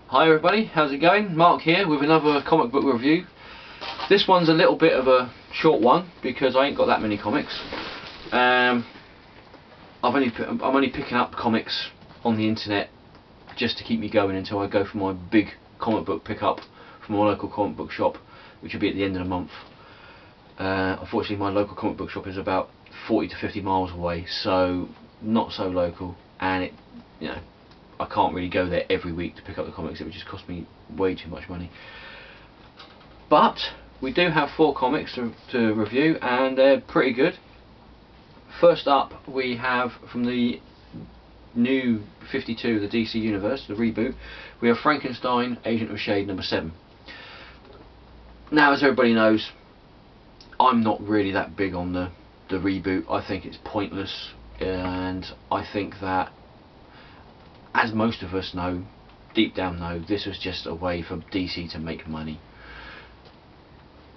Hi everybody, how's it going? Mark here with another comic book review. This one's a little bit of a short one because I ain't got that many comics. I'm only picking up comics on the internet just to keep me going until I go for my big comic book pickup from my local comic book shop, which will be at the end of the month. Unfortunately, my local comic book shop is about 40 to 50 miles away, so not so local, and I can't really go there every week to pick up the comics. It would just cost me way too much money. But we do have 4 comics to review, and they're pretty good. First up, we have from the new 52, the DC Universe, the reboot, we have Frankenstein, Agent of S.H.A.D.E. number 7. Now, as everybody knows, I'm not really that big on the reboot. I think it's pointless, and I think that, as most of us know, deep down know, this was just a way for DC to make money.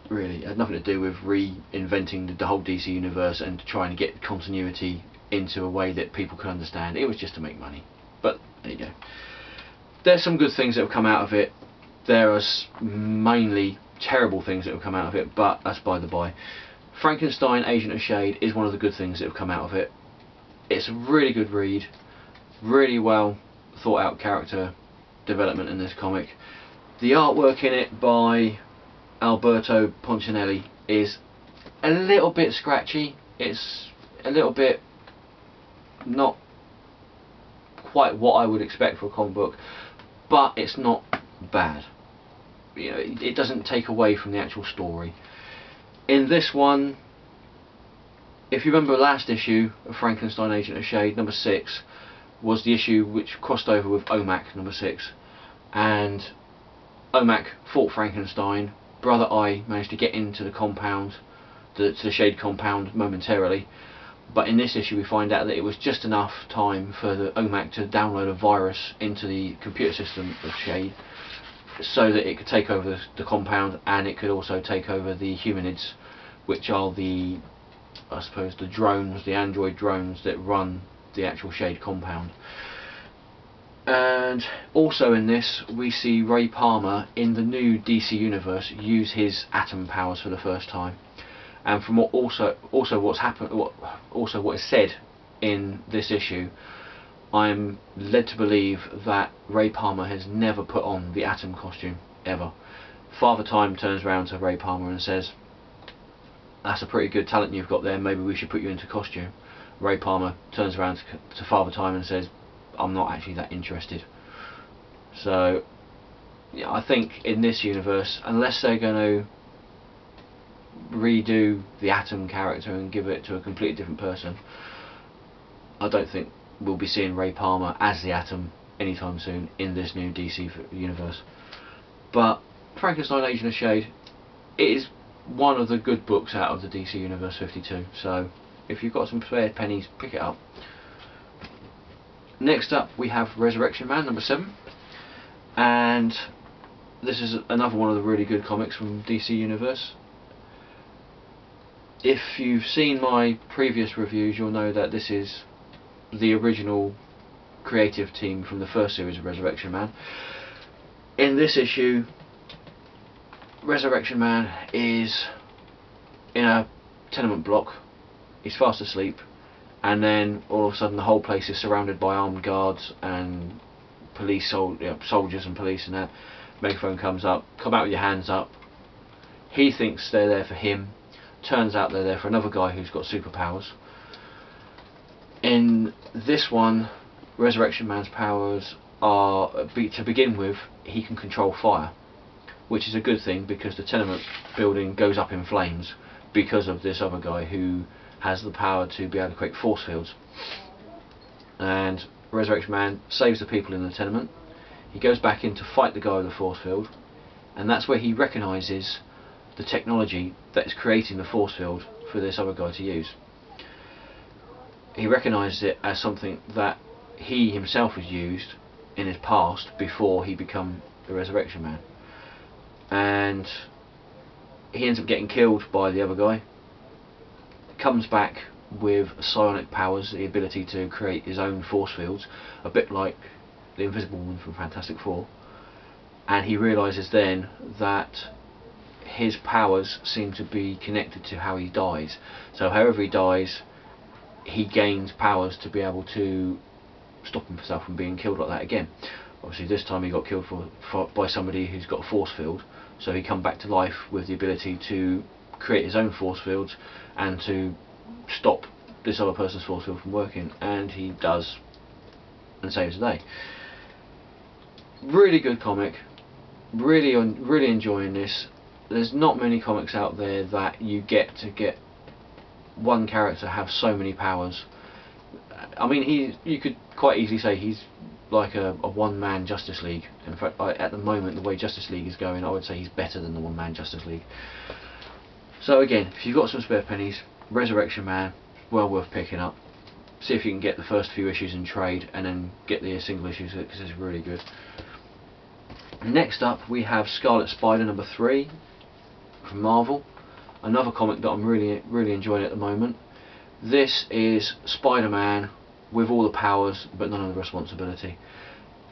Really, it had nothing to do with reinventing the whole DC universe and trying to get continuity into a way that people could understand. It was just to make money. But there you go. There's some good things that have come out of it. There are mainly terrible things that have come out of it, but that's by the by. Frankenstein, Agent of S.H.A.D.E. is one of the good things that have come out of it. It's a really good read, really well thought out character development in this comic. The artwork in it by Alberto Poncinelli is a little bit scratchy. It's a little bit not quite what I would expect for a comic book, but it's not bad. It doesn't take away from the actual story. In this one, if you remember last issue of Frankenstein Agent of S.H.A.D.E. number 6 was the issue which crossed over with OMAC number 6, and OMAC fought Frankenstein. Brother Eye managed to get into the compound, to the S.H.A.D.E. compound momentarily, but in this issue we find out that it was just enough time for the OMAC to download a virus into the computer system of S.H.A.D.E. so that it could take over the compound, and it could also take over the humanids, which are the drones, the android drones that run the actual S.H.A.D.E. compound. And also in this we see Ray Palmer in the new DC universe use his atom powers for the first time. And from what is said in this issue, I'm led to believe that Ray Palmer has never put on the atom costume ever. Father Time turns around to Ray Palmer and says, "That's a pretty good talent you've got there, maybe we should put you into costume." Ray Palmer turns around to Father Time and says, "I'm not actually that interested." So yeah, I think in this universe, unless they're going to redo the Atom character and give it to a completely different person, I don't think we'll be seeing Ray Palmer as the Atom anytime soon in this new DC universe. But Frankenstein Agent of S.H.A.D.E. is one of the good books out of the DC Universe 52, so if you've got some spare pennies, pick it up. Next up we have Resurrection Man number 7, and this is another one of the really good comics from DC Universe. If you've seen my previous reviews, you'll know that this is the original creative team from the first series of Resurrection Man. In this issue, Resurrection Man is in a tenement block. He's fast asleep, and then all of a sudden the whole place is surrounded by armed guards and police, soldiers and police, and that megaphone comes up, "Come out with your hands up." He thinks they're there for him. Turns out they're there for another guy who's got superpowers. In this one, Resurrection Man's powers are, to begin with, he can control fire, which is a good thing because the tenement building goes up in flames because of this other guy who has the power to be able to create force fields. And Resurrection Man saves the people in the tenement. He goes back in to fight the guy with the force field, and that's where he recognises the technology that is creating the force field for this other guy to use. He recognises it as something that he himself has used in his past before he became the Resurrection Man, and he ends up getting killed by the other guy. Comes back with psionic powers, the ability to create his own force fields, a bit like the Invisible Woman from Fantastic Four. and he realises then that his powers seem to be connected to how he dies. So however he dies, he gains powers to be able to stop himself from being killed like that again. Obviously this time he got killed by somebody who's got a force field, so he come back to life with the ability to create his own force fields and to stop this other person's force field from working, and he does, and saves the day. Really good comic, really enjoying this. There's not many comics out there that you get one character have so many powers. I mean, you could quite easily say he's like a one-man Justice League. In fact, at the moment, the way Justice League is going, I would say he's better than the one-man Justice League. So again, if you've got some spare pennies, Resurrection Man, well worth picking up. See if you can get the first few issues in trade, and then get the single issues, because it's really good. Next up, we have Scarlet Spider number 3 from Marvel. Another comic that I'm really enjoying at the moment. This is Spider-Man with all the powers but none of the responsibility.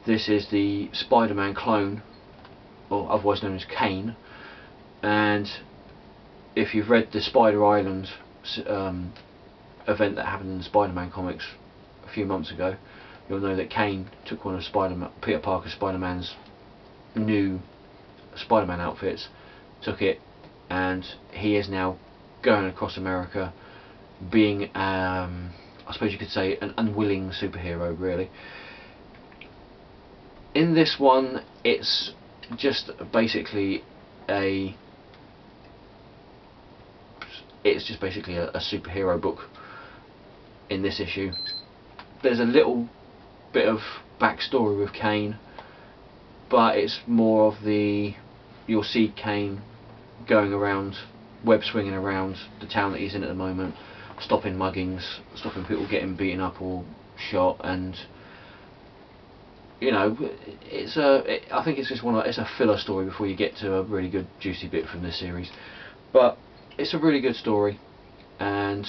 This is the Spider-Man clone, or otherwise known as Kane, and if you've read the Spider Island event that happened in the Spider-Man comics a few months ago, you'll know that Kane took one of Peter Parker's Spider-Man's new Spider-Man outfits, took it, and he is now going across America being, I suppose you could say, an unwilling superhero, really. In this one, it's just basically a superhero book. In this issue, there's a little bit of backstory with Kane, but it's more of you'll see Kane going around, web swinging around the town that he's in at the moment, stopping muggings, stopping people getting beaten up or shot, and you know, I think it's just it's a filler story before you get to a really good juicy bit from this series. But it's a really good story, and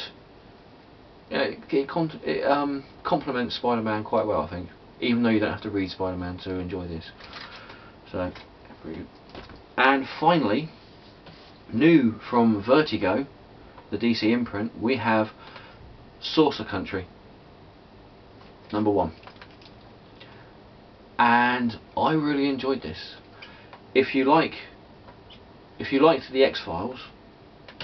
you know, it complements Spider-Man quite well, I think, even though you don't have to read Spider-Man to enjoy this. So, pretty good. And finally, new from Vertigo, the DC imprint, we have Saucer Country number 1, and I really enjoyed this. If you liked the X-Files,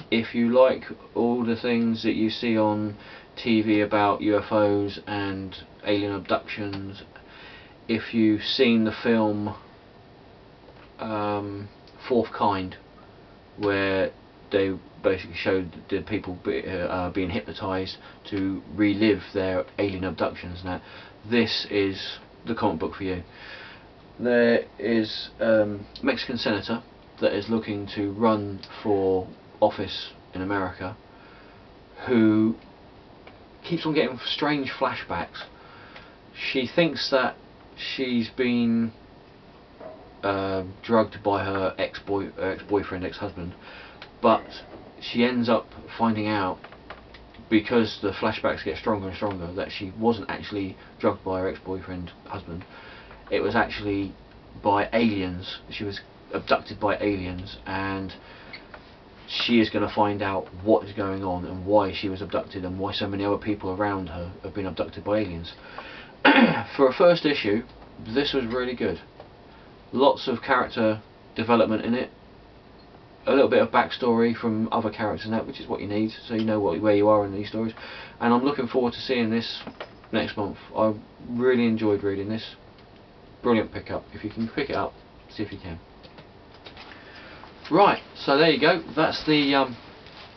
if you like all the things that you see on TV about UFOs and alien abductions, if you've seen the film Fourth Kind, where they basically showed the people being hypnotised to relive their alien abductions, and that, this is the comic book for you. There is a Mexican senator that is looking to run for office in America, who keeps on getting strange flashbacks. She thinks that she's been drugged by her ex-boyfriend, ex-husband, but she ends up finding out, because the flashbacks get stronger and stronger, that she wasn't actually drugged by her ex-boyfriend husband. It was actually by aliens. She was abducted by aliens, and she is going to find out what is going on and why she was abducted and why so many other people around her have been abducted by aliens. For a first issue, this was really good. Lots of character development in it, a little bit of backstory from other characters and that, which is what you need, so you know where you are in these stories. And I'm looking forward to seeing this next month. I really enjoyed reading this. Brilliant pickup. If you can pick it up, see if you can. Right, so there you go. That's the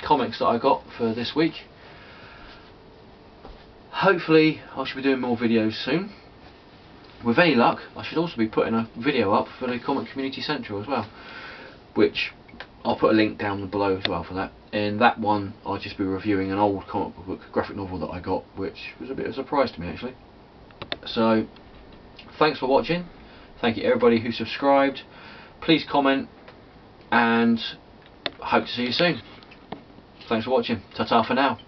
comics that I got for this week. Hopefully I should be doing more videos soon. With any luck, I should also be putting a video up for the Comic Community Central as well, which I'll put a link down below as well for that. In that one, I'll just be reviewing an old comic book graphic novel that I got, which was a bit of a surprise to me actually. So, thanks for watching. Thank you everybody who subscribed. Please comment, and hope to see you soon. Thanks for watching. Ta-ta for now.